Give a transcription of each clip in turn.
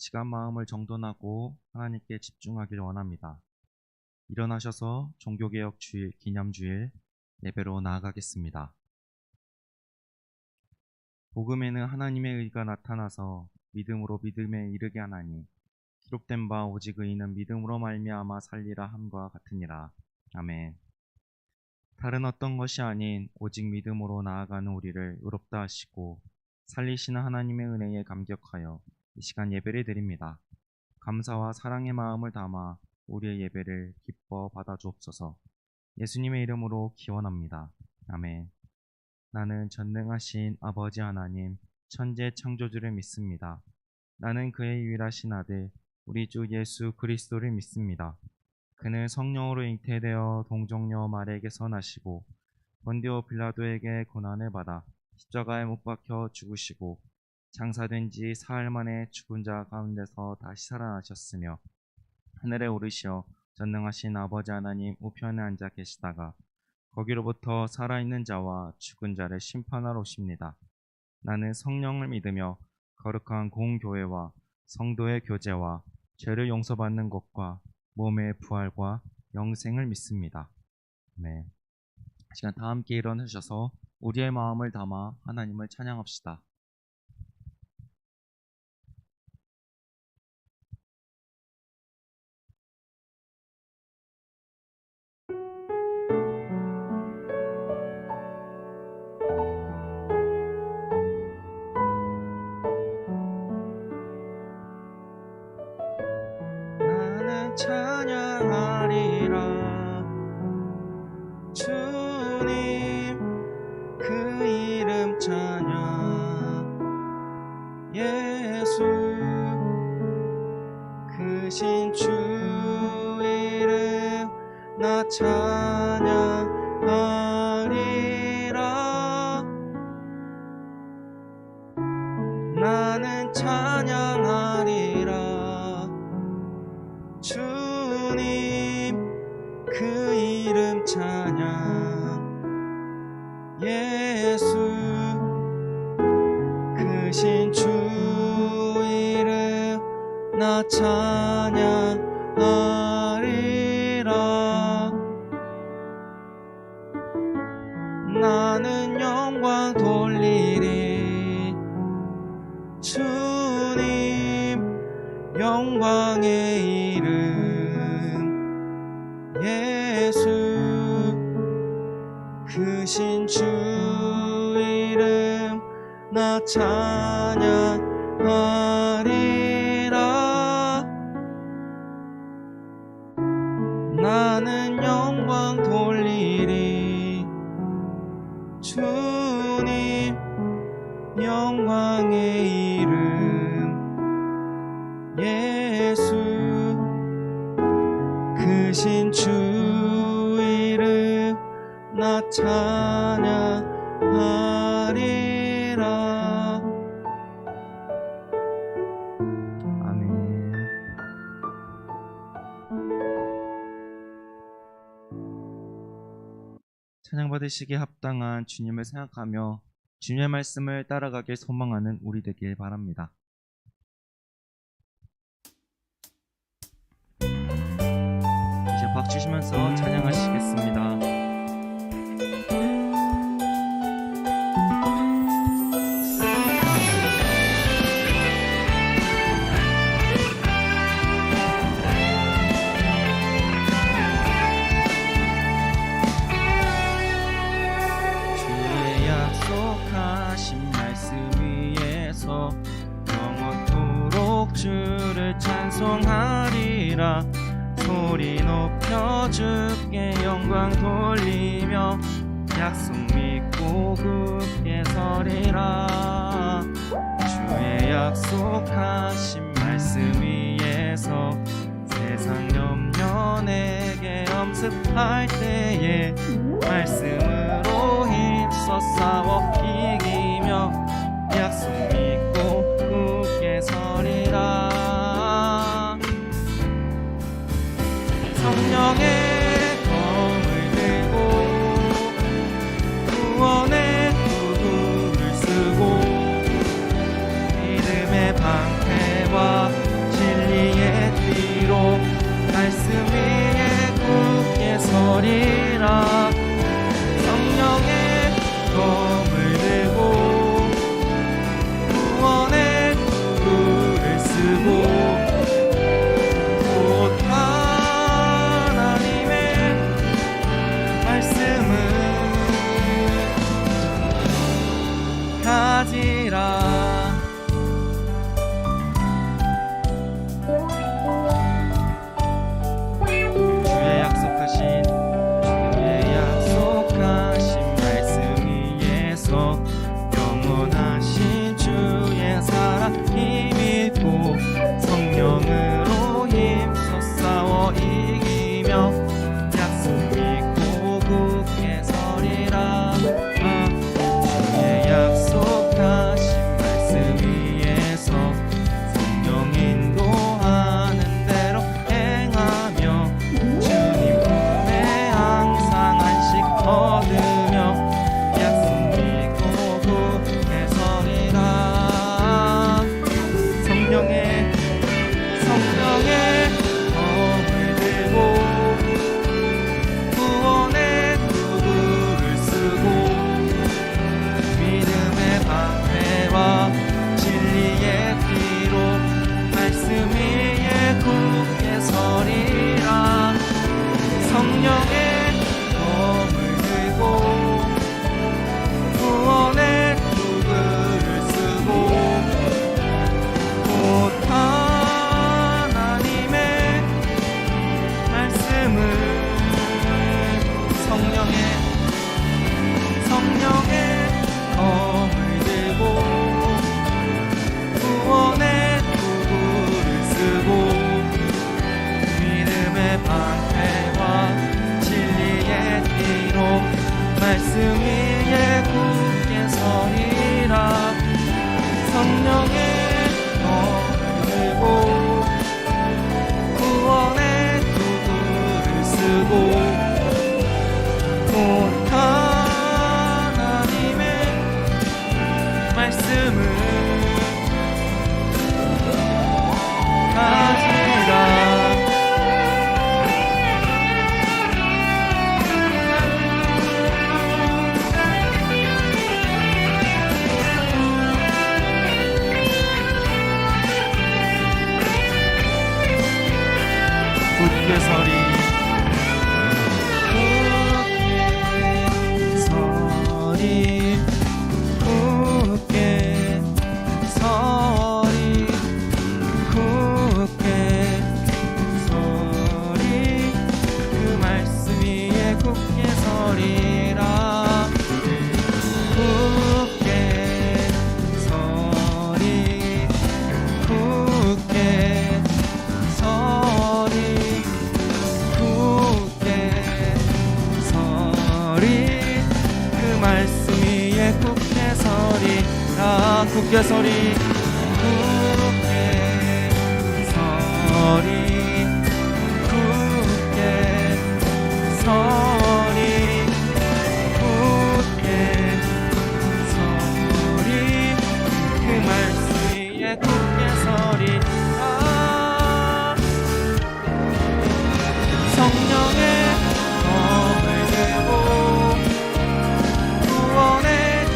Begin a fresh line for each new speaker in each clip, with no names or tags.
시간 마음을 정돈하고 하나님께 집중하길 원합니다. 일어나셔서 종교개혁 주일 기념주일 예배로 나아가겠습니다. 복음에는 하나님의 의가 나타나서 믿음으로 믿음에 이르게 하나니 기록된 바 오직 의인은 믿음으로 말미암아 살리라 함과 같으니라. 아멘. 다른 어떤 것이 아닌 오직 믿음으로 나아가는 우리를 의롭다 하시고 살리시는 하나님의 은혜에 감격하여 이 시간 예배를 드립니다. 감사와 사랑의 마음을 담아 우리의 예배를 기뻐 받아 주옵소서. 예수님의 이름으로 기원합니다. 아멘. 나는 전능하신 아버지 하나님 천재 창조주를 믿습니다. 나는 그의 유일하신 아들 우리 주 예수 그리스도를 믿습니다. 그는 성령으로 잉태되어 동정녀 마리아에게서 나시고 본디오 빌라도에게 고난을 받아 십자가에 못 박혀 죽으시고 장사된 지 사흘 만에 죽은 자 가운데서 다시 살아나셨으며 하늘에 오르시어 전능하신 아버지 하나님 우편에 앉아 계시다가 거기로부터 살아있는 자와 죽은 자를 심판하러 오십니다. 나는 성령을 믿으며 거룩한 공교회와 성도의 교제와 죄를 용서받는 것과 몸의 부활과 영생을 믿습니다. 아멘. 시간 다 함께 일어나셔서 우리의 마음을 담아 하나님을 찬양합시다. 나는 찬양하리라 주님 그 이름 찬양 예수 크신 주 이름 나 찬양하리라 나는 찬양하리라 주님 그 이름 찬양 예수 크신 주 이름 나 찬양하리라 나는 영광 돌리리 주님 영광의 이름 예수 크신 주 이름 나 찬양하리라 나는 영광 돌리리 주님 영광의 이름 예수 크신 주 이름 나 찬양하리라. 아멘. 찬양받으시기에 합당한 주님을 생각하며 주님의 말씀을 따라가길 소망하는 우리 되길 바랍니다. 이제 박수 치면서 찬양하시겠습니다. 주의 약속하신 말씀 위에서 영원토록 주를 찬송하리라. 소리 높여 주께 영광 돌리며 약속 믿고 굳게 서리라. 주의 약속하신 말씀 위에서 세상 염려 내게 엄습할 때에 말씀으로 힘써 싸워 이기며 약속 믿고 굳게 서리라. 성령의 검을 들고 구원의 도구를 쓰고 믿음의 방패와 서리라. 성령의 검을 들고 구원의 도구를 쓰고 곧 하나님의 말씀을 가지라. 주의 약속하신 말씀 위에서 영원하신 주의 사랑 힘입고 성령으로 힘써 싸워 이기며 약속 믿고 굳게 서리라. 주의 약속하신 말씀 위에서 성령 인도하는 대로 행하며 주님 품에 항상 안식 얻으며 약속 믿고 굳게 서리라. 성령의 검을 들고 구원의 도구를 쓰고 믿음의 방패와 진리의 피로 말씀 위에 굳게 서리라. 성령의 검을 들고 구원의 도구를 쓰고 곧 하나님의 말씀을 성령의 검을 들고 구원의 도구를 쓰고 믿음의 방패와 진리의 피로 말씀 위에 굳게 서리라. 성령의 검을 들고 구원의 도구를 쓰고 곧 하나님의 말씀을 가지라. 굳게 서리. 그 말씀 위에 굳게 서리라. 굳게 서리. 굳게 서리. 굳게 서리. 그 말씀 위에 굳게 서리라. 굳게 서리. 굳게 서리. 서리. 굳게 서리. 그 말씀 위에 굳게 서리라. 성령의 검을 들고 구원의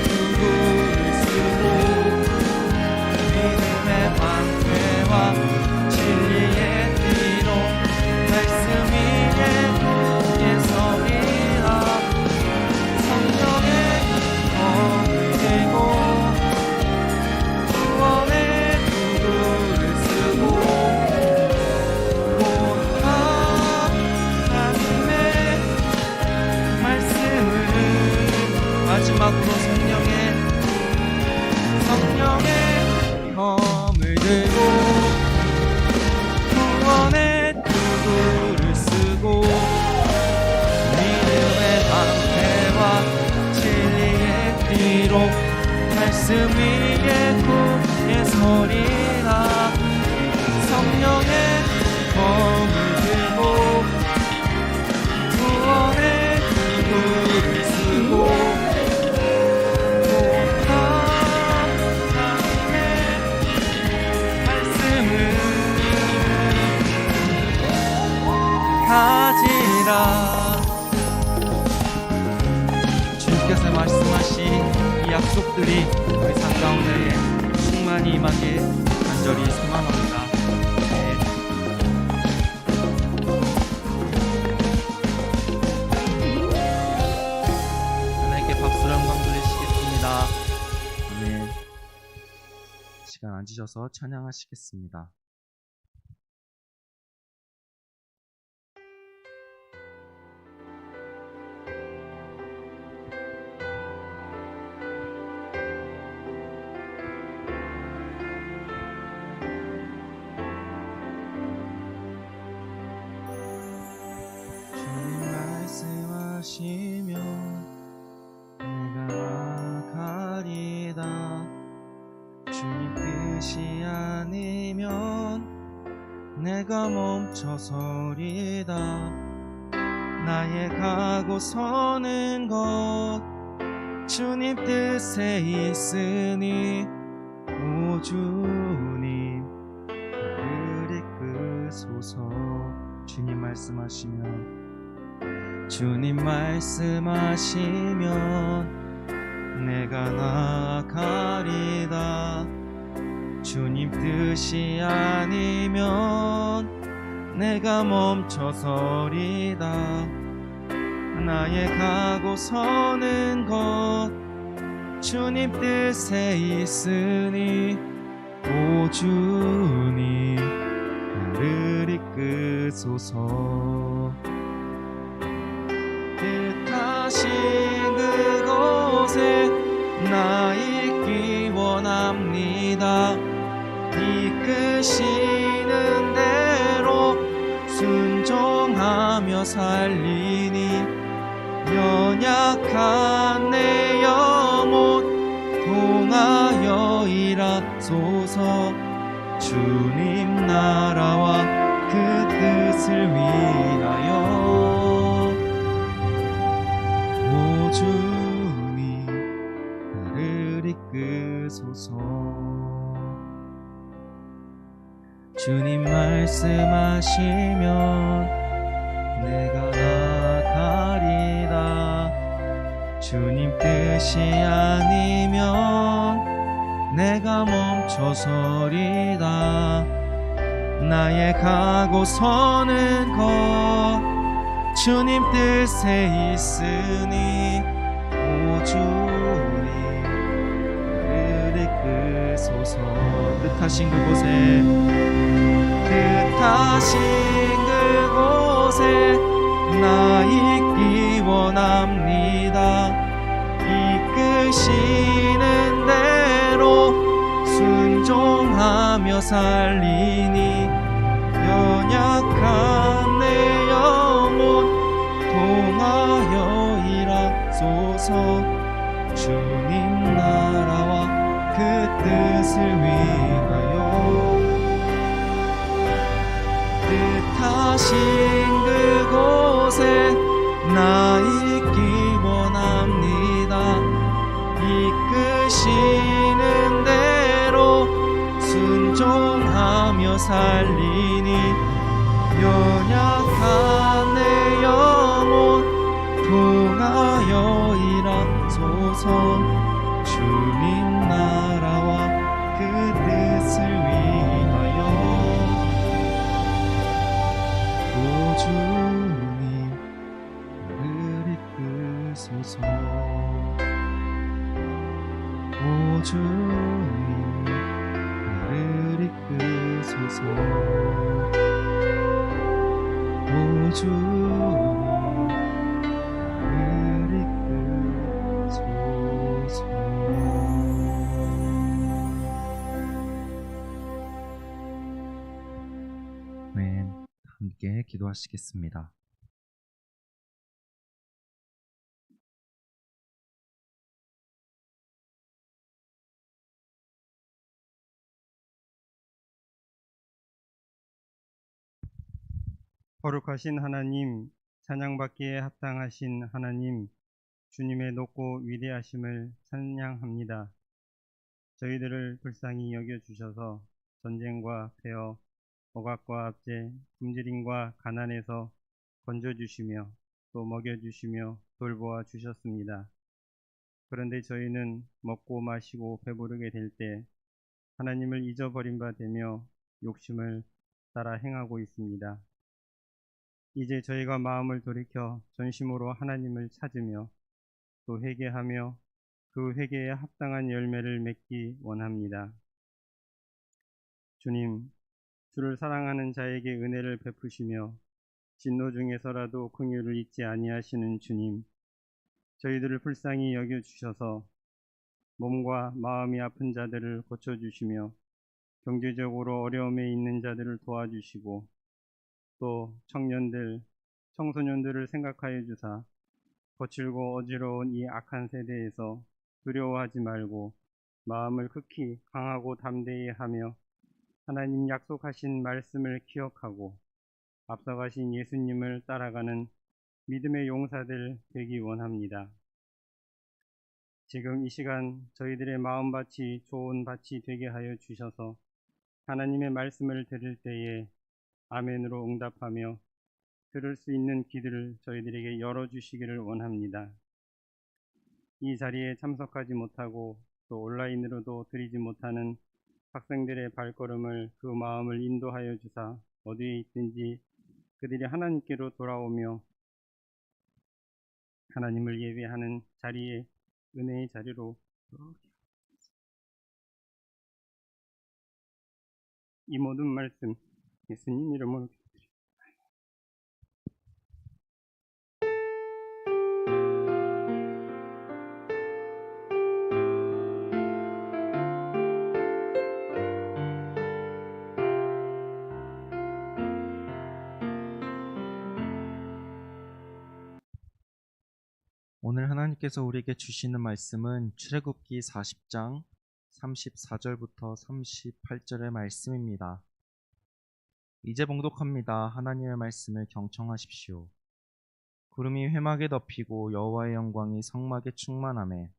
도구를 쓰고 믿음의 방패와 진리의 피로 말씀 위에 굳게 서리라. 성령의 검을 들고 구원의 도구를 쓰고 곧 하나님의 말씀을 마지막으로 성령의 검을 들고 구원의 도구를 쓰고 믿음의 방패와 진리의 피로 말씀 위에 굳게 서리라. 성령의 검을 들고 구원의 도구를 쓰고 가지라. 축복들이 우리 삶 가운데에 충만히 임하길 간절히 소망합니다. 네. 하나님께 박수로 영광 돌리시겠습니다. 아멘. 시간 앉으셔서 찬양하시겠습니다. 주님 말씀하시면 내가 가리다. 주님 뜻이 아니면 내가 멈춰서리다. 나의 가고 서는 것 주님 뜻에 있으니 오 주님 나를 이끄소서. 주님 말씀하시면 내가 나아가리다. 주님 뜻이 아니면 내가 멈춰서리다. 나의 가고 서는 것 주님 뜻에 있으니 오 주님 나를 이끄소서. 뜻하신 그곳에 나 있기 원합니다. 이끄시는 대로 순종하며 살리니 연약한 내 영혼 통하여 일하소서. 주님 나라와 그 뜻을 위하여 오 주님 나를 이끄소서. 주님 말씀하시면 내가 나아가리다. 주님 뜻이 아니면 내가 멈춰서리다. 나의 가고 서는 것 주님 뜻에 있으니 오 주님 나를 이끄소서. 뜻하신 그곳에 나 있기 원합니다. 이끄시는 대로 순종하며 살리니 연약한 내 영혼 통하여 일하소서. 주님 나라와 그 뜻을 위하여 뜻하신 그곳에 나 있기 원합니다. 이끄시는 대로 순종하며 살리니 연약한 내 영혼 통하여 일하소서. 주님 나라와 그 뜻을 위하여 오 주님 나를 이끄소서. 오 주님 나를 이끄소서. 오 주님 나를 이끄소서. 아멘. 함께 기도하시겠습니다.
거룩하신 하나님, 찬양받기에 합당하신 하나님, 주님의 높고 위대하심을 찬양합니다. 저희들을 불쌍히 여겨주셔서 전쟁과 폐허, 억압과 압제, 굶주림과 가난에서 건져주시며 또 먹여주시며 돌보아 주셨습니다. 그런데 저희는 먹고 마시고 배부르게 될 때 하나님을 잊어버린 바 되며 욕심을 따라 행하고 있습니다. 이제 저희가 마음을 돌이켜 전심으로 하나님을 찾으며 또 회개하며 그 회개에 합당한 열매를 맺기 원합니다. 주님, 주를 사랑하는 자에게 은혜를 베푸시며 진노 중에서라도 긍휼을 잊지 아니하시는 주님, 저희들을 불쌍히 여겨 주셔서 몸과 마음이 아픈 자들을 고쳐주시며 경제적으로 어려움에 있는 자들을 도와주시고 또 청년들, 청소년들을 생각하여 주사 거칠고 어지러운 이 악한 세대에서 두려워하지 말고 마음을 극히 강하고 담대히 하며 하나님 약속하신 말씀을 기억하고 앞서가신 예수님을 따라가는 믿음의 용사들 되기 원합니다. 지금 이 시간 저희들의 마음밭이 좋은 밭이 되게 하여 주셔서 하나님의 말씀을 들을 때에 아멘으로 응답하며 들을 수 있는 귀들을 저희들에게 열어주시기를 원합니다. 이 자리에 참석하지 못하고 또 온라인으로도 드리지 못하는 학생들의 발걸음을 그 마음을 인도하여 주사 어디에 있든지 그들이 하나님께로 돌아오며 하나님을 예배하는 자리에 은혜의 자리로 이 모든 말씀 예수님 이름으로
오늘 하나님께서 우리에게 주시는 말씀은 출애굽기 40장 34절부터 38절의 말씀입니다. 이제 봉독합니다. 하나님의 말씀을 경청하십시오. 구름이 회막에 덮이고 여호와의 영광이 성막에 충만하매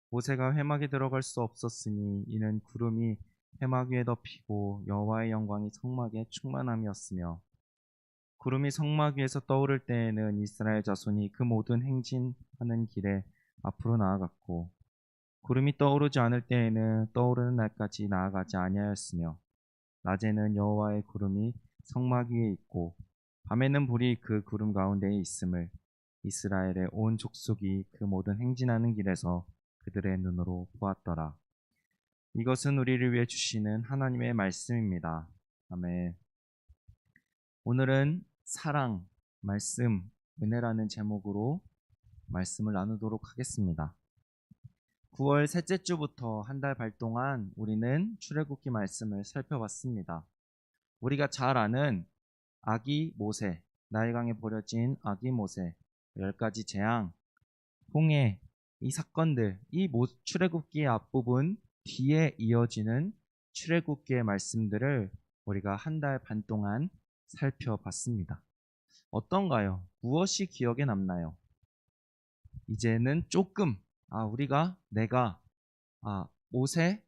모세가 회막에 들어갈 수 없었으니 이는 구름이 회막 위에 덮이고 여호와의 영광이 성막에 충만함이었으며 구름이 성막 위에서 떠오를 때에는 이스라엘 자손이 그 모든 행진하는 길에 앞으로 나아갔고 구름이 떠오르지 않을 때에는 떠오르는 날까지 나아가지 아니하였으며 낮에는 여호와의 구름이 성막 위에 있고 밤에는 불이 그 구름 가운데에 있음을 이스라엘의 온 족속이 그 모든 행진하는 길에서 그들의 눈으로 보았더라. 이것은 우리를 위해 주시는 하나님의 말씀입니다. 아멘. 오늘은 사랑, 말씀, 은혜라는 제목으로 말씀을 나누도록 하겠습니다. 9월 셋째 주부터 한 달 반 동안 우리는 출애굽기 말씀을 살펴봤습니다. 우리가 잘 아는 아기 모세, 나일강에 버려진 아기 모세, 10가지 재앙, 홍해, 이 사건들, 이 출애굽기의 앞부분 뒤에 이어지는 출애굽기의 말씀들을 우리가 한 달 반 동안 살펴봤습니다. 어떤가요? 무엇이 기억에 남나요? 이제는 조금 내가 모세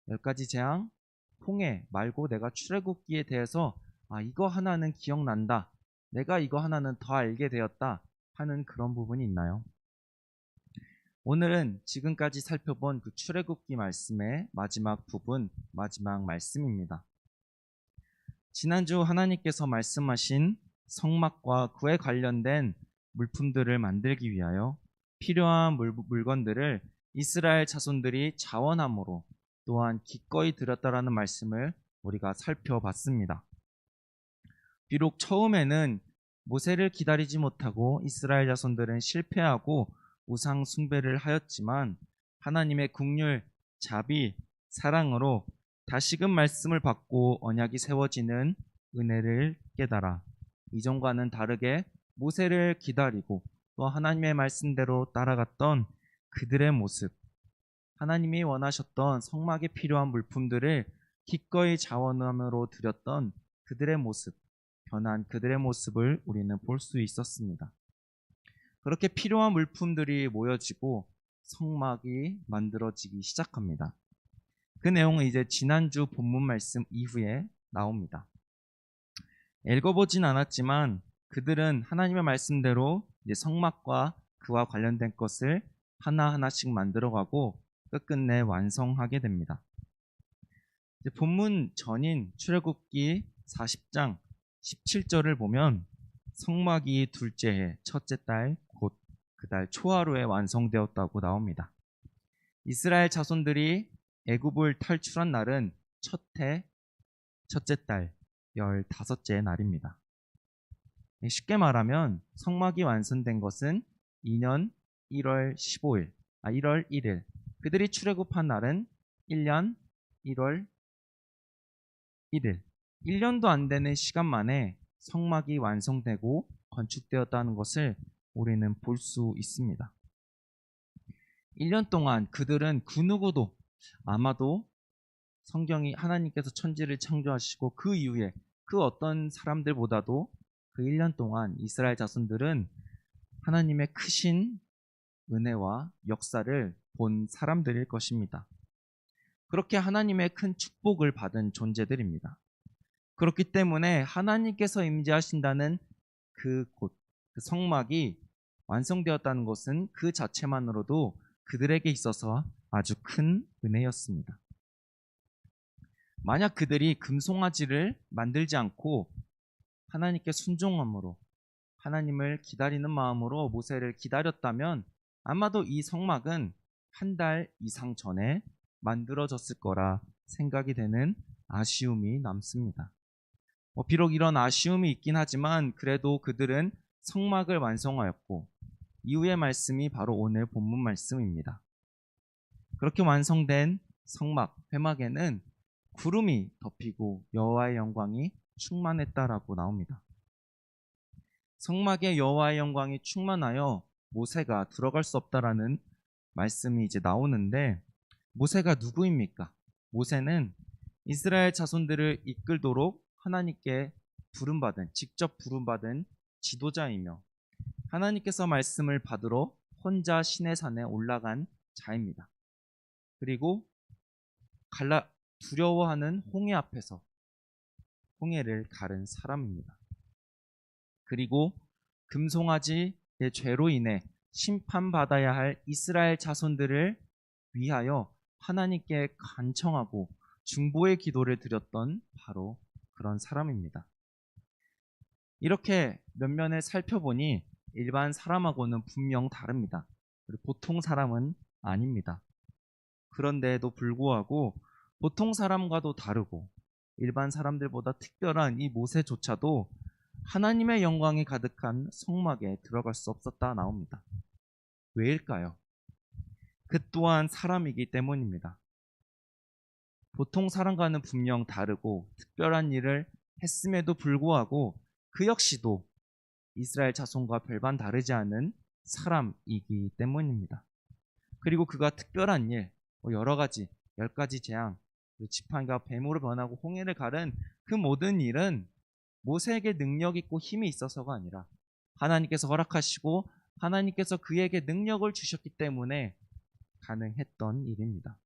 10가지 재앙 홍해 말고 내가 출애굽기에 대해서 이거 하나는 기억난다. 내가 이거 하나는 더 알게 되었다 하는 그런 부분이 있나요? 오늘은 지금까지 살펴본 그 출애굽기 말씀의 마지막 부분, 마지막 말씀입니다. 지난주 하나님께서 말씀하신 성막과 그에 관련된 물품들을 만들기 위하여 필요한 물건들을 이스라엘 자손들이 자원함으로 또한 기꺼이 드렸다라는 말씀을 우리가 살펴봤습니다. 비록 처음에는 모세를 기다리지 못하고 이스라엘 자손들은 실패하고 우상 숭배를 하였지만 하나님의 긍휼, 자비, 사랑으로 다시금 말씀을 받고 언약이 세워지는 은혜를 깨달아 이전과는 다르게 모세를 기다리고 또 하나님의 말씀대로 따라갔던 그들의 모습, 하나님이 원하셨던 성막에 필요한 물품들을 기꺼이 자원함으로 드렸던 그들의 모습, 변한 그들의 모습을 우리는 볼 수 있었습니다. 그렇게 필요한 물품들이 모여지고 성막이 만들어지기 시작합니다. 그 내용은 이제 지난주 본문 말씀 이후에 나옵니다. 읽어보진 않았지만 그들은 하나님의 말씀대로 이제 성막과 그와 관련된 것을 하나하나씩 만들어가고 끝끝내 완성하게 됩니다. 이제 본문 전인 출애굽기 40장 17절을 보면 성막이 둘째 해 첫째 달 곧 그달 초하루에 완성되었다고 나옵니다. 이스라엘 자손들이 애굽을 탈출한 날은 첫해 첫째 달 15째 날입니다. 쉽게 말하면 성막이 완성된 것은 2년 1월 1일. 그들이 출애굽한 날은 1년 1월 1일. 1년도 안 되는 시간 만에 성막이 완성되고 건축되었다는 것을 우리는 볼 수 있습니다. 1년 동안 그들은 그 누구도 아마도 성경이 하나님께서 천지를 창조하시고 그 이후에 그 어떤 사람들보다도 그 1년 동안 이스라엘 자손들은 하나님의 크신 은혜와 역사를 본 사람들일 것입니다. 그렇게 하나님의 큰 축복을 받은 존재들입니다. 그렇기 때문에 하나님께서 임재하신다는 그곳, 그 성막이 완성되었다는 것은 그 자체만으로도 그들에게 있어서 아주 큰 은혜였습니다. 만약 그들이 금송아지를 만들지 않고 하나님께 순종함으로 하나님을 기다리는 마음으로 모세를 기다렸다면 아마도 이 성막은 한 달 이상 전에 만들어졌을 거라 생각이 되는 아쉬움이 남습니다. 비록 이런 아쉬움이 있긴 하지만 그래도 그들은 성막을 완성하였고 이후의 말씀이 바로 오늘 본문 말씀입니다. 그렇게 완성된 성막 회막에는 구름이 덮이고 여호와의 영광이 충만했다라고 나옵니다. 성막에 여호와의 영광이 충만하여 모세가 들어갈 수 없다라는 말씀이 이제 나오는데 모세가 누구입니까? 모세는 이스라엘 자손들을 이끌도록 하나님께 직접 부름받은 지도자이며 하나님께서 말씀을 받으러 혼자 시내산에 올라간 자입니다. 그리고 두려워하는 홍해 앞에서 홍해를 가른 사람입니다. 그리고 금송아지의 죄로 인해 심판받아야 할 이스라엘 자손들을 위하여 하나님께 간청하고 중보의 기도를 드렸던 바로 그런 사람입니다. 이렇게 면면을 살펴보니 일반 사람하고는 분명 다릅니다. 보통 사람은 아닙니다. 그런데도 불구하고 보통 사람과도 다르고 일반 사람들보다 특별한 이 모세조차도 하나님의 영광이 가득한 성막에 들어갈 수 없었다 나옵니다. 왜일까요? 그 또한 사람이기 때문입니다. 보통 사람과는 분명 다르고 특별한 일을 했음에도 불구하고 그 역시도 이스라엘 자손과 별반 다르지 않은 사람이기 때문입니다. 그리고 그가 특별한 일, 여러 가지, 10가지 재앙, 지팡이가 뱀으로 변하고 홍해를 가른 그 모든 일은 모세에게 능력 있고 힘이 있어서가 아니라 하나님께서 허락하시고 하나님께서 그에게 능력을 주셨기 때문에 가능했던 일입니다.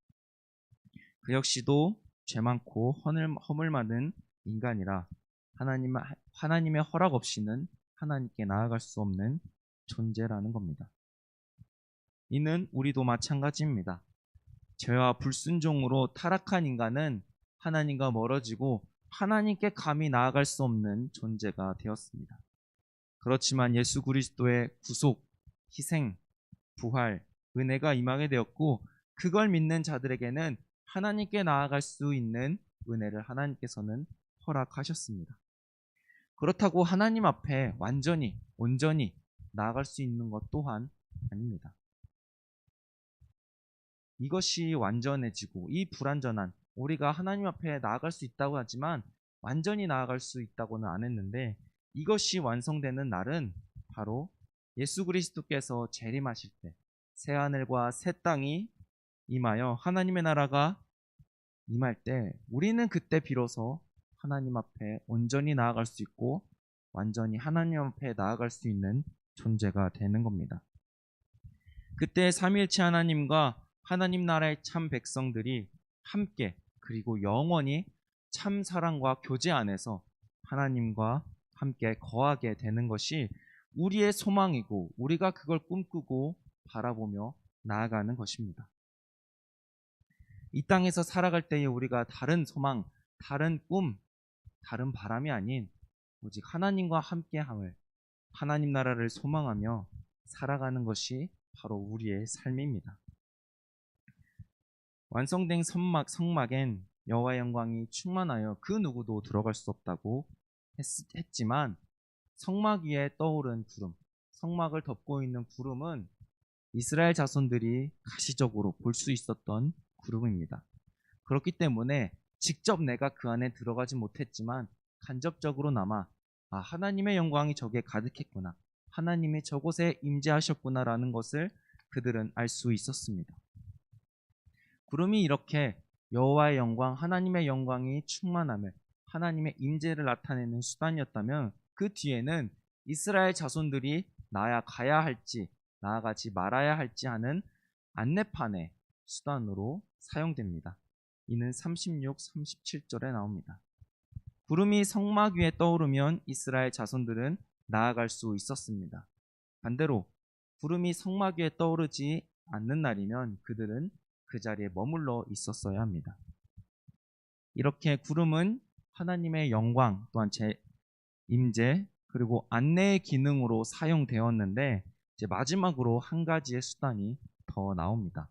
그 역시도 죄 많고 허물 많은 인간이라 하나님의 허락 없이는 하나님께 나아갈 수 없는 존재라는 겁니다. 이는 우리도 마찬가지입니다. 죄와 불순종으로 타락한 인간은 하나님과 멀어지고 하나님께 감히 나아갈 수 없는 존재가 되었습니다. 그렇지만 예수 그리스도의 구속, 희생, 부활, 은혜가 임하게 되었고 그걸 믿는 자들에게는 하나님께 나아갈 수 있는 은혜를 하나님께서는 허락하셨습니다. 그렇다고 하나님 앞에 완전히, 온전히 나아갈 수 있는 것 또한 아닙니다. 이것이 완전해지고 이 불완전한 우리가 하나님 앞에 나아갈 수 있다고 하지만 완전히 나아갈 수 있다고는 안 했는데 이것이 완성되는 날은 바로 예수 그리스도께서 재림하실 때 새하늘과 새 땅이 임하여 하나님의 나라가 임할 때 우리는 그때 비로소 하나님 앞에 온전히 나아갈 수 있고 완전히 하나님 앞에 나아갈 수 있는 존재가 되는 겁니다. 그때 삼위일체 하나님과 하나님 나라의 참 백성들이 함께 그리고 영원히 참 사랑과 교제 안에서 하나님과 함께 거하게 되는 것이 우리의 소망이고 우리가 그걸 꿈꾸고 바라보며 나아가는 것입니다. 이 땅에서 살아갈 때에 우리가 다른 소망, 다른 꿈, 다른 바람이 아닌 오직 하나님과 함께함을, 하나님 나라를 소망하며 살아가는 것이 바로 우리의 삶입니다. 완성된 성막엔 여호와의 영광이 충만하여 그 누구도 들어갈 수 없다고 했지만 성막 위에 떠오른 구름, 성막을 덮고 있는 구름은 이스라엘 자손들이 가시적으로 볼 수 있었던 구름입니다. 그렇기 때문에 직접 내가 그 안에 들어가지 못했지만 간접적으로나마 하나님의 영광이 저기에 가득했구나, 하나님이 저곳에 임재하셨구나라는 것을 그들은 알 수 있었습니다. 구름이 이렇게 여호와의 영광, 하나님의 영광이 충만함을, 하나님의 임재를 나타내는 수단이었다면 그 뒤에는 이스라엘 자손들이 나아가야 할지 나아가지 말아야 할지 하는 안내판의 수단으로 사용됩니다. 이는 36, 37절에 나옵니다. 구름이 성막 위에 떠오르면 이스라엘 자손들은 나아갈 수 있었습니다. 반대로 구름이 성막 위에 떠오르지 않는 날이면 그들은 그 자리에 머물러 있었어야 합니다. 이렇게 구름은 하나님의 영광 또한 제 임재 그리고 안내의 기능으로 사용되었는데 이제 마지막으로 한 가지의 수단이 더 나옵니다.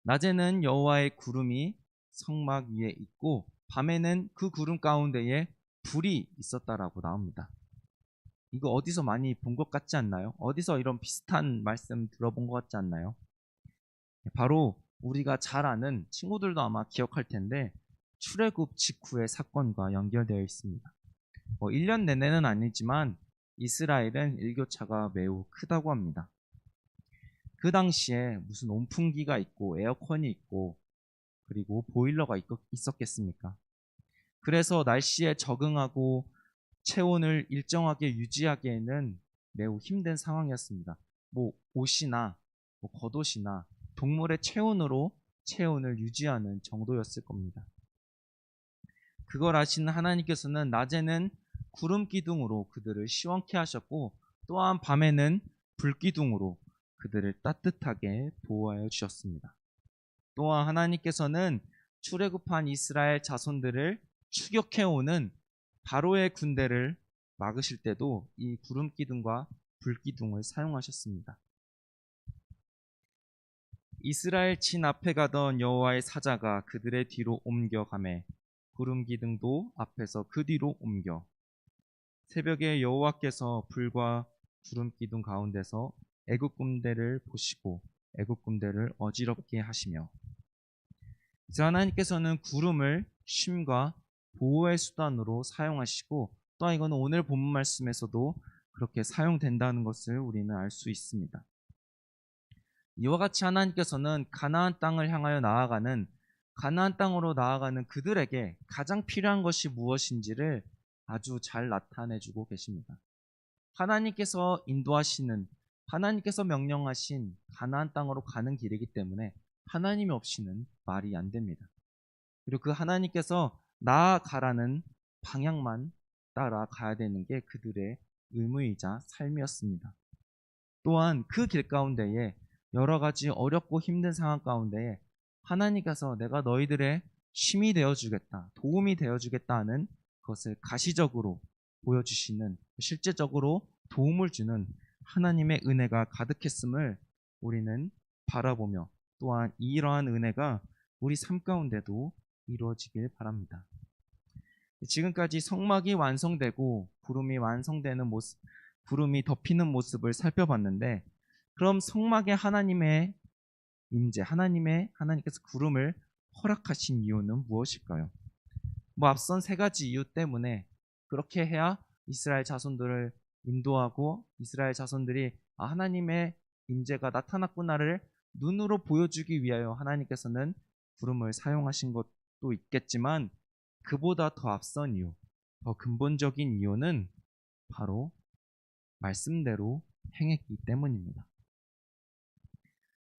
낮에는 여호와의 구름이 성막 위에 있고 밤에는 그 구름 가운데에 불이 있었다라고 나옵니다. 이거 어디서 많이 본 것 같지 않나요? 어디서 이런 비슷한 말씀 들어본 것 같지 않나요? 바로 우리가 잘 아는, 친구들도 아마 기억할 텐데 출애굽 직후의 사건과 연결되어 있습니다. 1년 내내는 아니지만 이스라엘은 일교차가 매우 크다고 합니다. 그 당시에 무슨 온풍기가 있고 에어컨이 있고 그리고 보일러가 있었겠습니까? 그래서 날씨에 적응하고 체온을 일정하게 유지하기에는 매우 힘든 상황이었습니다. 옷이나 겉옷이나 동물의 체온으로 체온을 유지하는 정도였을 겁니다. 그걸 아시는 하나님께서는 낮에는 구름 기둥으로 그들을 시원케 하셨고 또한 밤에는 불 기둥으로 그들을 따뜻하게 보호하여 주셨습니다. 또한 하나님께서는 출애굽한 이스라엘 자손들을 추격해오는 바로의 군대를 막으실 때도 이 구름 기둥과 불 기둥을 사용하셨습니다. 이스라엘 진 앞에 가던 여호와의 사자가 그들의 뒤로 옮겨가매 구름 기둥도 앞에서 그 뒤로 옮겨 새벽에 여호와께서 불과 구름 기둥 가운데서 애굽 군대를 보시고 애굽 군대를 어지럽게 하시며, 이제 하나님께서는 구름을 쉼과 보호의 수단으로 사용하시고 또한 이거는 오늘 본문 말씀에서도 그렇게 사용된다는 것을 우리는 알 수 있습니다. 이와 같이 하나님께서는 가나안 땅을 향하여 나아가는, 가나안 땅으로 나아가는 그들에게 가장 필요한 것이 무엇인지를 아주 잘 나타내주고 계십니다. 하나님께서 인도하시는, 하나님께서 명령하신 가나안 땅으로 가는 길이기 때문에 하나님이 없이는 말이 안 됩니다. 그리고 그 하나님께서 나아가라는 방향만 따라가야 되는 게 그들의 의무이자 삶이었습니다. 또한 그 길 가운데에 여러 가지 어렵고 힘든 상황 가운데에 하나님께서 내가 너희들의 쉼이 되어주겠다, 도움이 되어주겠다 하는 그것을 가시적으로 보여주시는, 실제적으로 도움을 주는 하나님의 은혜가 가득했음을 우리는 바라보며 또한 이러한 은혜가 우리 삶 가운데도 이루어지길 바랍니다. 지금까지 성막이 완성되고 구름이 완성되는 모습, 구름이 덮이는 모습을 살펴봤는데, 그럼 성막에 하나님의 임재, 하나님께서 구름을 허락하신 이유는 무엇일까요? 앞선 세 가지 이유 때문에 그렇게 해야 이스라엘 자손들을 인도하고 이스라엘 자손들이 하나님의 임재가 나타났구나를 눈으로 보여주기 위하여 하나님께서는 구름을 사용하신 것도 있겠지만, 그보다 더 앞선 이유, 더 근본적인 이유는 바로 말씀대로 행했기 때문입니다.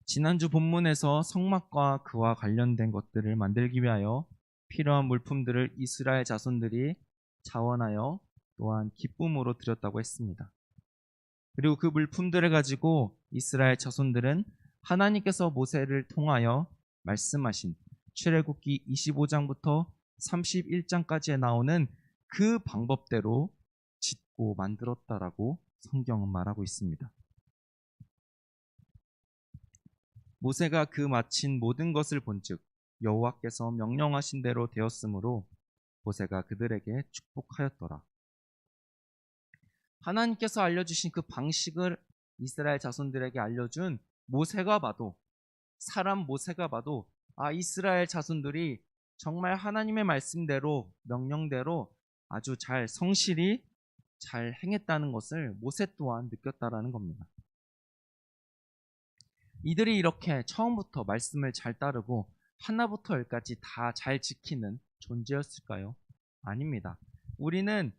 지난주 본문에서 성막과 그와 관련된 것들을 만들기 위하여 필요한 물품들을 이스라엘 자손들이 자원하여 또한 기쁨으로 드렸다고 했습니다. 그리고 그 물품들을 가지고 이스라엘 자손들은 하나님께서 모세를 통하여 말씀하신 출애굽기 25장부터 31장까지에 나오는 그 방법대로 짓고 만들었다라고 성경은 말하고 있습니다. 모세가 그 마친 모든 것을 본즉 여호와께서 명령하신 대로 되었으므로 모세가 그들에게 축복하였더라. 하나님께서 알려주신 그 방식을 이스라엘 자손들에게 알려준 모세가 봐도, 사람 모세가 봐도, 이스라엘 자손들이 정말 하나님의 말씀대로, 명령대로 아주 잘 성실히 잘 행했다는 것을 모세 또한 느꼈다라는 겁니다. 이들이 이렇게 처음부터 말씀을 잘 따르고 하나부터 열까지 다 잘 지키는 존재였을까요? 아닙니다. 우리는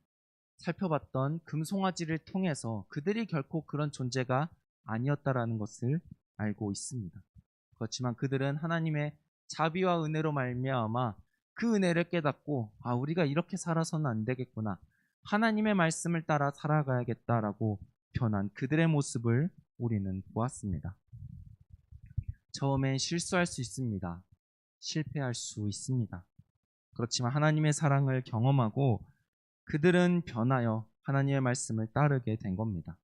살펴봤던 금송아지를 통해서 그들이 결코 그런 존재가 아니었다라는 것을 알고 있습니다. 그렇지만 그들은 하나님의 자비와 은혜로 말미암아 그 은혜를 깨닫고 우리가 이렇게 살아서는 안 되겠구나, 하나님의 말씀을 따라 살아가야겠다라고 변한 그들의 모습을 우리는 보았습니다. 처음엔 실수할 수 있습니다. 실패할 수 있습니다. 그렇지만 하나님의 사랑을 경험하고 그들은 변하여 하나님의 말씀을 따르게 된 겁니다.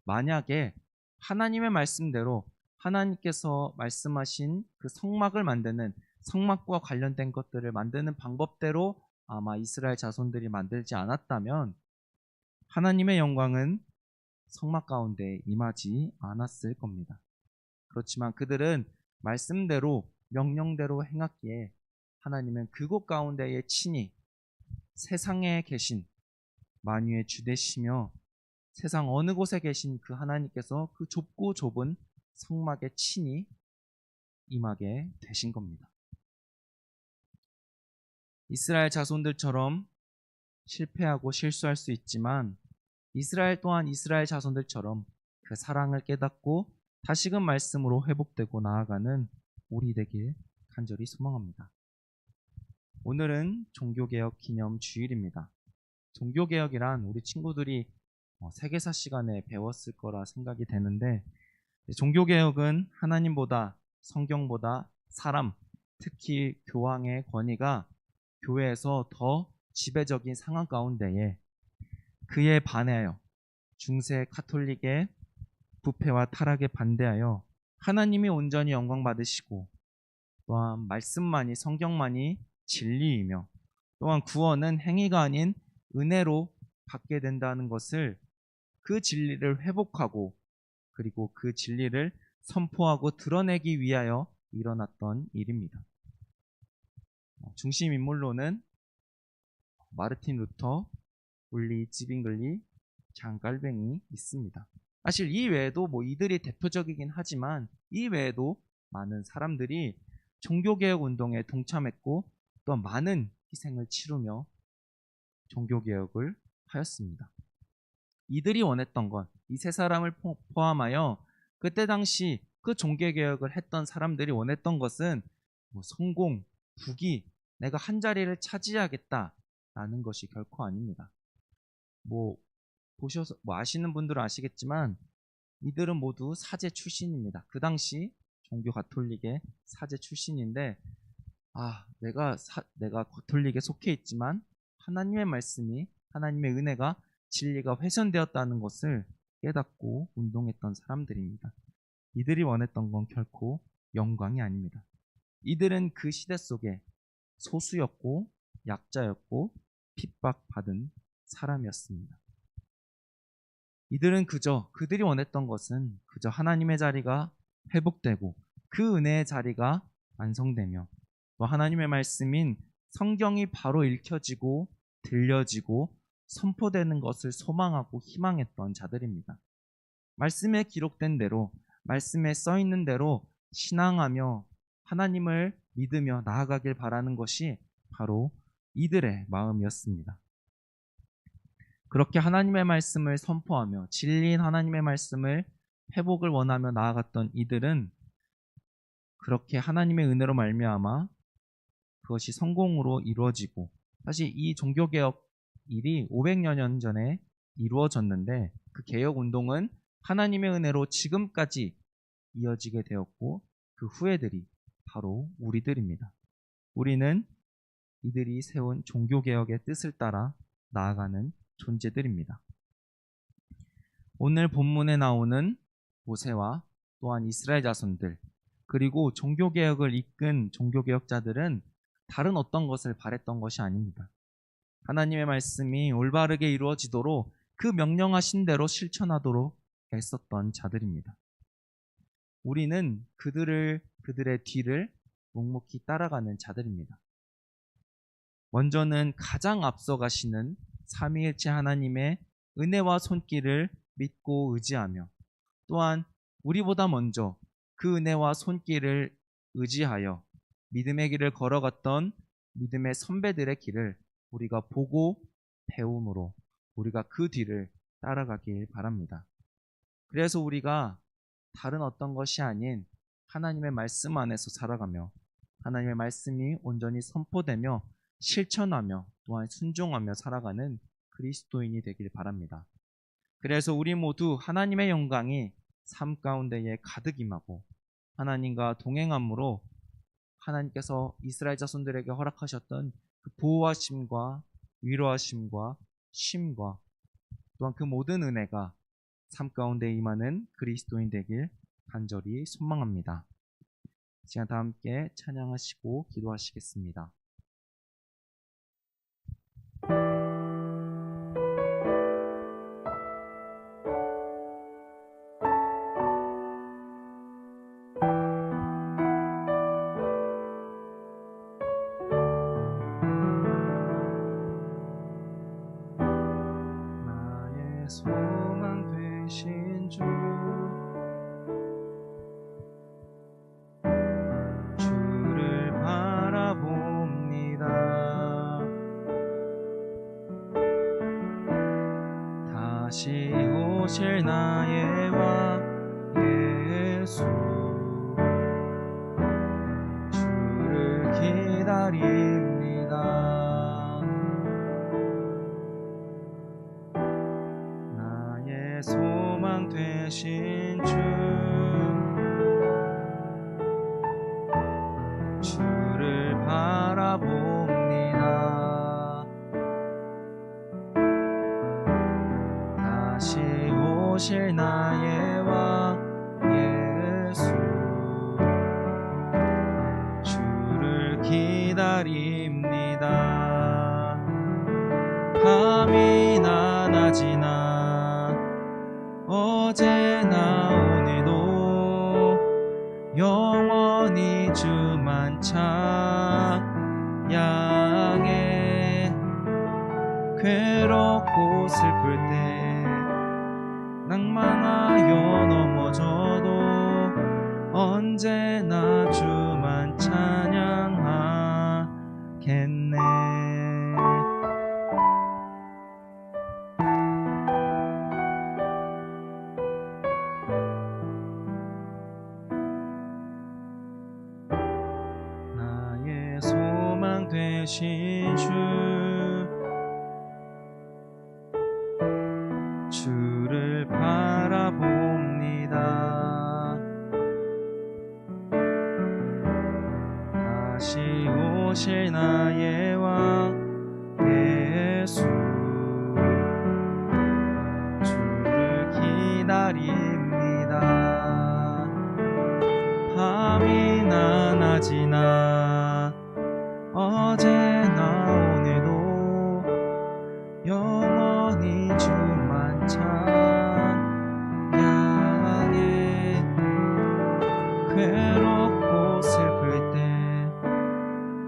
만약에 하나님의 말씀대로 하나님께서 말씀하신 그 성막을 만드는, 성막과 관련된 것들을 만드는 방법대로 아마 이스라엘 자손들이 만들지 않았다면 하나님의 영광은 성막 가운데 임하지 않았을 겁니다. 그렇지만 그들은 말씀대로, 명령대로 행했기에 하나님은 그곳 가운데에 친히 세상에 계신 만유의 주 되시며 세상 어느 곳에 계신 그 하나님께서 그 좁고 좁은 성막에 친히 임하게 되신 겁니다. 이스라엘 자손들처럼 실패하고 실수할 수 있지만 이스라엘 또한 이스라엘 자손들처럼 그 사랑을 깨닫고 다시금 말씀으로 회복되고 나아가는 우리 되길 간절히 소망합니다. 오늘은 종교개혁 기념 주일입니다. 종교개혁이란 우리 친구들이 세계사 시간에 배웠을 거라 생각이 되는데, 종교개혁은 하나님보다, 성경보다 사람, 특히 교황의 권위가 교회에서 더 지배적인 상황 가운데에 그에 반하여 중세 카톨릭의 부패와 타락에 반대하여 하나님이 온전히 영광 받으시고 또한 말씀만이, 성경만이 진리이며 또한 구원은 행위가 아닌 은혜로 받게 된다는 것을, 그 진리를 회복하고 그리고 그 진리를 선포하고 드러내기 위하여 일어났던 일입니다. 중심 인물로는 마르틴 루터, 울리 지빙글리, 장 깔뱅이 있습니다. 사실 이 외에도 이들이 대표적이긴 하지만 이 외에도 많은 사람들이 종교개혁 운동에 동참했고 또 많은 희생을 치르며 종교개혁을 하였습니다. 이들이 원했던 건, 이 세 사람을 포함하여 그때 당시 그 종교개혁을 했던 사람들이 원했던 것은 성공, 부귀, 내가 한 자리를 차지하겠다라는 것이 결코 아닙니다. 보셔서 아시는 분들은 아시겠지만 이들은 모두 사제 출신입니다. 그 당시 종교 가톨릭의 사제 출신인데 내가 가톨릭에 속해 있지만 하나님의 말씀이, 하나님의 은혜가, 진리가 훼손되었다는 것을 깨닫고 운동했던 사람들입니다. 이들이 원했던 건 결코 영광이 아닙니다. 이들은 그 시대 속에 소수였고 약자였고 핍박받은 사람이었습니다. 이들은 그들이 원했던 것은 그저 하나님의 자리가 회복되고 그 은혜의 자리가 완성되며 또 하나님의 말씀인 성경이 바로 읽혀지고 들려지고 선포되는 것을 소망하고 희망했던 자들입니다. 말씀에 기록된 대로, 말씀에 써있는 대로 신앙하며 하나님을 믿으며 나아가길 바라는 것이 바로 이들의 마음이었습니다. 그렇게 하나님의 말씀을 선포하며 진리인 하나님의 말씀을 회복을 원하며 나아갔던 이들은 그렇게 하나님의 은혜로 말미암아 그것이 성공으로 이루어지고, 사실 이 종교개혁 일이 500여 년 전에 이루어졌는데 그 개혁운동은 하나님의 은혜로 지금까지 이어지게 되었고 그 후예들이 바로 우리들입니다. 우리는 이들이 세운 종교개혁의 뜻을 따라 나아가는 존재들입니다. 오늘 본문에 나오는 모세와 또한 이스라엘 자손들 그리고 종교개혁을 이끈 종교개혁자들은 다른 어떤 것을 바랬던 것이 아닙니다. 하나님의 말씀이 올바르게 이루어지도록 그 명령하신 대로 실천하도록 애썼던 자들입니다. 우리는 그들의 뒤를 묵묵히 따라가는 자들입니다. 먼저는 가장 앞서 가시는 삼위일체 하나님의 은혜와 손길을 믿고 의지하며 또한 우리보다 먼저 그 은혜와 손길을 의지하여 믿음의 길을 걸어갔던 믿음의 선배들의 길을 우리가 보고 배움으로 우리가 그 뒤를 따라가길 바랍니다. 그래서 우리가 다른 어떤 것이 아닌 하나님의 말씀 안에서 살아가며 하나님의 말씀이 온전히 선포되며 실천하며 또한 순종하며 살아가는 그리스도인이 되길 바랍니다. 그래서 우리 모두 하나님의 영광이 삶 가운데에 가득 임하고 하나님과 동행함으로 하나님께서 이스라엘 자손들에게 허락하셨던 그 보호하심과 위로하심과 쉼과 또한 그 모든 은혜가 삶 가운데 임하는 그리스도인 되길 간절히 소망합니다. 이 시간 다 함께 찬양하시고 기도하시겠습니다. 나의 소망 되신 주 주를 바라봅니다. 다시 오실 나의 왕 예수 주를 기다립니다. 나의 소망 되신 주 주를 바라봅니다. 다시 오실 나의 왕 예수 주를 기다립니다. 밤이나 낮이나 어제나 오늘도 영원히 주만 찬양해. 괴롭고 슬플 때 낭만하여 넘어져도 언제나 주만 찬양하겠네. 나의 소망 되신 주 주를 바라봅니다. 다시 오실 나의 왕 예수 주를 기다립니다. 밤이나 낮이나 어제나 오늘도 영원히 주만 찬양해. 괴롭고 슬플 때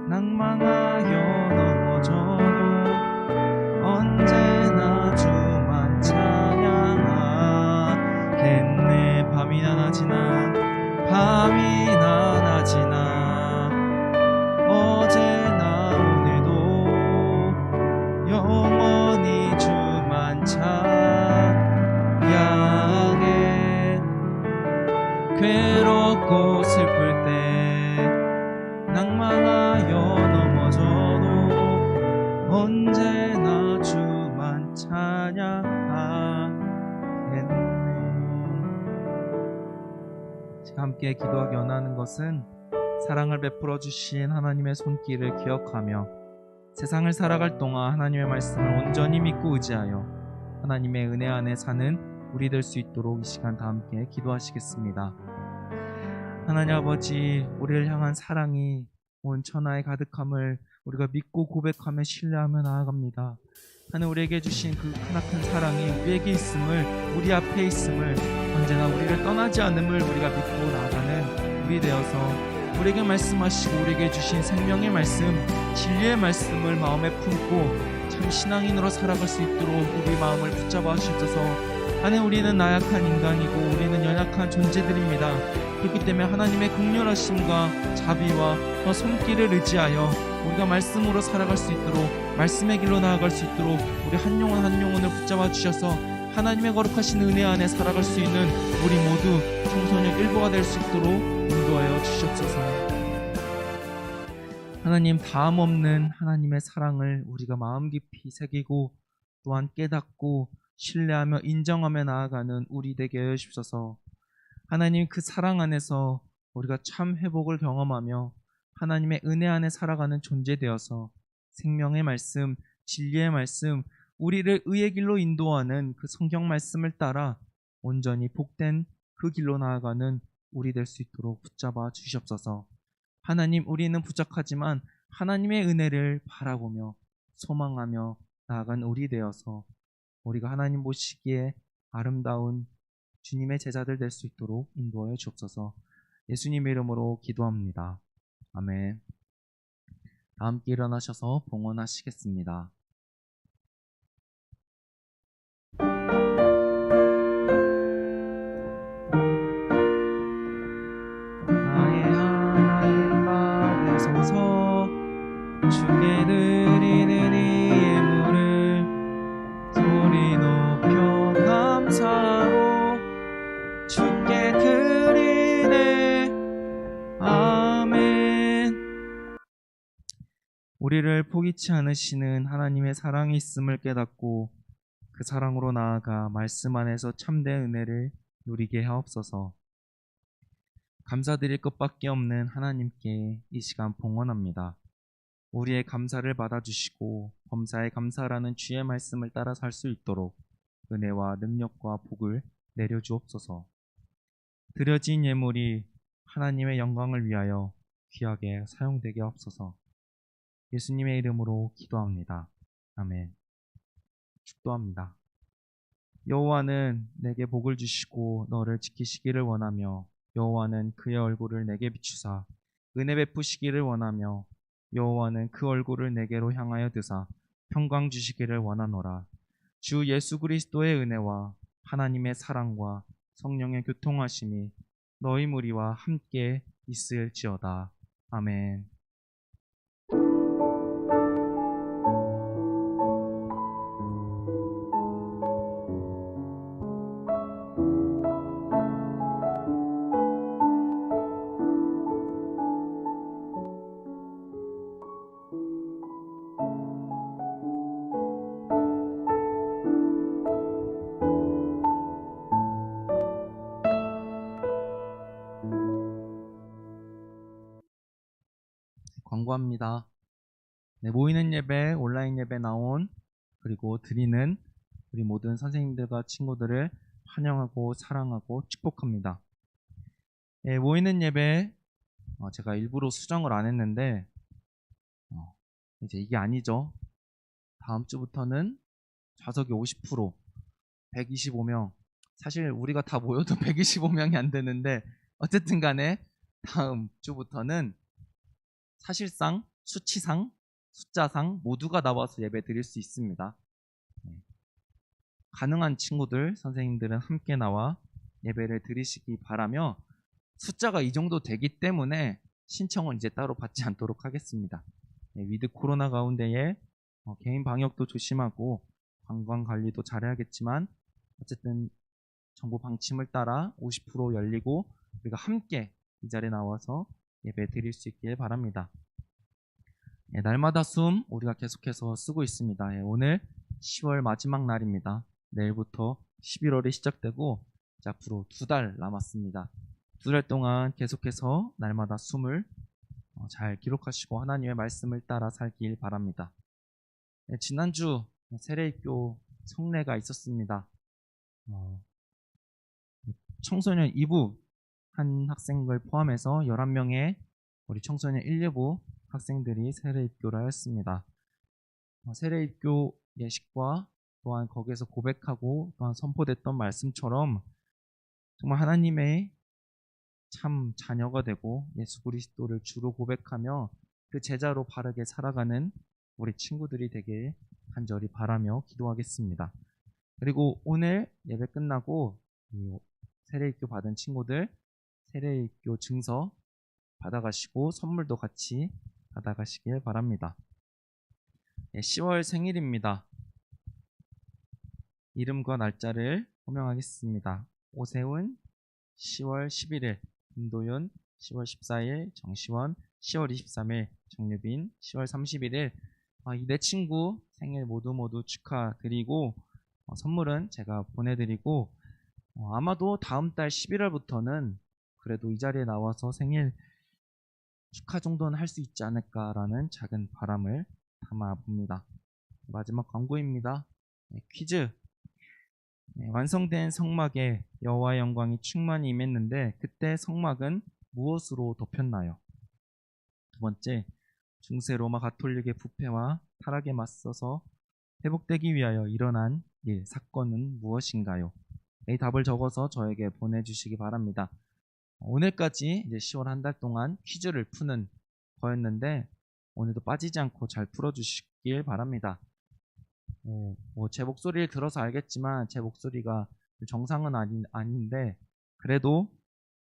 낭망하여 넘어져도 언제나 주만 찬양하겠네. 밤이나 낮이나 어제나 오늘도 영원히 주만 찬양해. 괴롭고 슬플 때 낭망하여 넘어져도 언제나 주만 찬양하겠네. 함께 기도하기 원하는 것은 사랑을 베풀어 주신 하나님의 손길을 기억하며 세상을 살아갈 동안 하나님의 말씀을 온전히 믿고 의지하여 하나님의 은혜 안에 사는 우리 될 수 있도록 이 시간 다 함께 기도하시겠습니다. 하나님 아버지, 우리를 향한 사랑이 온 천하에 가득함을 우리가 믿고 고백하며 신뢰하며 나아갑니다. 하나님, 우리에게 주신 그 크나큰 사랑이 우리에게 있음을, 우리 앞에 있음을, 언제나 우리를 떠나지 않음을 우리가 믿고 나아가는 우리 되어서 우리에게 말씀하시고 우리에게 주신 생명의 말씀, 진리의 말씀을 마음에 품고 참 신앙인으로 살아갈 수 있도록 우리 마음을 붙잡아 주셔서, 하나님, 우리는 나약한 인간이고 우리는 연약한 존재들입니다. 그렇기 때문에 하나님의 긍휼하심과 자비와 손길을 의지하여 우리가 말씀으로 살아갈 수 있도록, 말씀의 길로 나아갈 수 있도록 우리 한 영혼 한 영혼을 붙잡아 주셔서 하나님의 거룩하신 은혜 안에 살아갈 수 있는 우리 모두 청소년 일부가 될 수 있도록 인도하여 주시옵소서. 하나님, 다음 없는 하나님의 사랑을 우리가 마음 깊이 새기고 또한 깨닫고 신뢰하며 인정하며 나아가는 우리 되게 하여 주옵소서. 하나님, 그 사랑 안에서 우리가 참 회복을 경험하며 하나님의 은혜 안에 살아가는 존재 되어서 생명의 말씀, 진리의 말씀, 우리를 의의 길로 인도하는 그 성경 말씀을 따라 온전히 복된 그 길로 나아가는 우리 될 수 있도록 붙잡아 주시옵소서. 하나님, 우리는 부족하지만 하나님의 은혜를 바라보며 소망하며 나아간 우리 되어서 우리가 하나님 보시기에 아름다운 주님의 제자들 될 수 있도록 인도하여 주옵소서. 예수님의 이름으로 기도합니다. 아멘. 다 함께 일어나셔서 봉헌하시겠습니다. 나의 하나님 받으소서. 주께 드리는 이 예물을 소리 높여 감사로 주께 드리네. 아멘. 우리를 포기치 않으시는 하나님의 사랑이 있음을 깨닫고 그 사랑으로 나아가 말씀 안에서 참된 은혜를 누리게 하옵소서. 감사드릴 것밖에 없는 하나님께 이 시간 봉헌합니다. 우리의 감사를 받아주시고 범사에 감사라는 주의 말씀을 따라 살 수 있도록 은혜와 능력과 복을 내려주옵소서. 드려진 예물이 하나님의 영광을 위하여 귀하게 사용되게 하옵소서. 예수님의 이름으로 기도합니다. 아멘. 축도합니다. 여호와는 내게 복을 주시고 너를 지키시기를 원하며 여호와는 그의 얼굴을 내게 비추사 은혜 베푸시기를 원하며 여호와는 그 얼굴을 내게로 향하여 드사 평강 주시기를 원하노라. 주 예수 그리스도의 은혜와 하나님의 사랑과 성령의 교통하심이 너희 무리와 함께 있을지어다. 아멘. 광고합니다. 네, 모이는 예배, 온라인 예배 나온 그리고 드리는 우리 모든 선생님들과 친구들을 환영하고 사랑하고 축복합니다. 네, 모이는 예배 제가 일부러 수정을 안 했는데 이제 이게 아니죠. 다음 주부터는 좌석이 50%, 125명. 사실 우리가 다 모여도 125명이 안 되는데 어쨌든 간에 다음 주부터는 사실상 수치상, 숫자상 모두가 나와서 예배 드릴 수 있습니다. 가능한 친구들, 선생님들은 함께 나와 예배를 드리시기 바라며 숫자가 이 정도 되기 때문에 신청은 이제 따로 받지 않도록 하겠습니다. 위드 코로나 가운데에 개인 방역도 조심하고 관광 관리도 잘해야겠지만 어쨌든 정부 방침을 따라 50% 열리고 우리가 함께 이 자리에 나와서 예배 드릴 수 있길 바랍니다. 날마다 숨 우리가 계속해서 쓰고 있습니다. 오늘 10월 마지막 날입니다. 내일부터 11월이 시작되고 이제 앞으로 2달 남았습니다. 두 달 동안 계속해서 날마다 숨을 잘 기록하시고 하나님의 말씀을 따라 살길 바랍니다. 네, 지난주 세례입교 성례가 있었습니다. 청소년 2부 한 학생을 포함해서 11명의 우리 청소년 1부 학생들이 세례입교를 하였습니다. 세례입교 예식과 또한 거기에서 고백하고 또한 선포됐던 말씀처럼 정말 하나님의 참 자녀가 되고 예수 그리스도를 주로 고백하며 그 제자로 바르게 살아가는 우리 친구들이 되길 간절히 바라며 기도하겠습니다. 그리고 오늘 예배 끝나고 세례입교 받은 친구들 세례입교 증서 받아가시고 선물도 같이 받아가시길 바랍니다. 10월 생일입니다. 이름과 날짜를 호명하겠습니다. 오세훈 10월 11일, 김도윤 10월 14일, 정시원 10월 23일, 정유빈 10월 31일. 이 네 친구 생일 모두 축하드리고 선물은 제가 보내드리고 아마도 다음 달 11월부터는 그래도 이 자리에 나와서 생일 축하 정도는 할 수 있지 않을까라는 작은 바람을 담아 봅니다. 마지막 광고입니다. 퀴즈. 완성된 성막에 여호와의 영광이 충만히 임했는데 그때 성막은 무엇으로 덮였나요? 두 번째, 중세 로마 가톨릭의 부패와 타락에 맞서서 회복되기 위하여 일어난 일, 사건은 무엇인가요? 이 답을 적어서 저에게 보내주시기 바랍니다. 오늘까지 이제 10월 한 달 동안 퀴즈를 푸는 거였는데 오늘도 빠지지 않고 잘 풀어주시길 바랍니다. 제 목소리를 들어서 알겠지만 제 목소리가 정상은 아닌데 그래도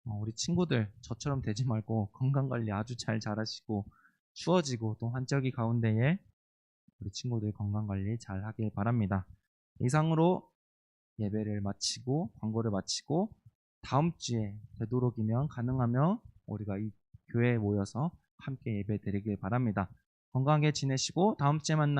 우리 친구들 저처럼 되지 말고 건강관리 아주 잘 잘하시고 추워지고 또 환절기 가운데에 우리 친구들 건강관리 잘 하길 바랍니다. 이상으로 예배를 마치고 광고를 마치고 다음 주에 되도록이면 가능하면 우리가 이 교회에 모여서 함께 예배 드리길 바랍니다. 건강하게 지내시고 다음 주에 만나요.